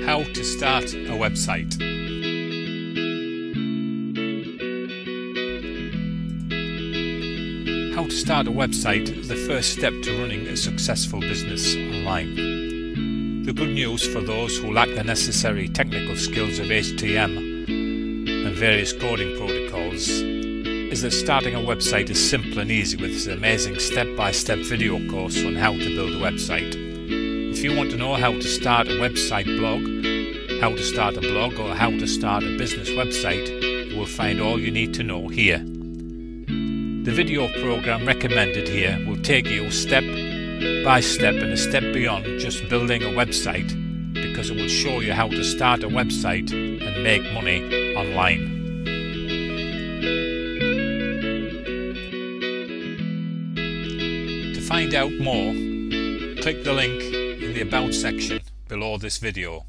How to start a website. How to start a website is the first step to running a successful business online. The good news for those who lack the necessary technical skills of HTML and various coding protocols is that starting a website is simple and easy with this amazing step-by-step video course on how to build a website. If you want to know how to start a website blog, how to start a blog, or how to start a business website, you will find all you need to know here. The video program recommended here will take you step by step and a step beyond just building a website, because it will show you how to start a website and make money online. To find out more, click the link in the About section below this video.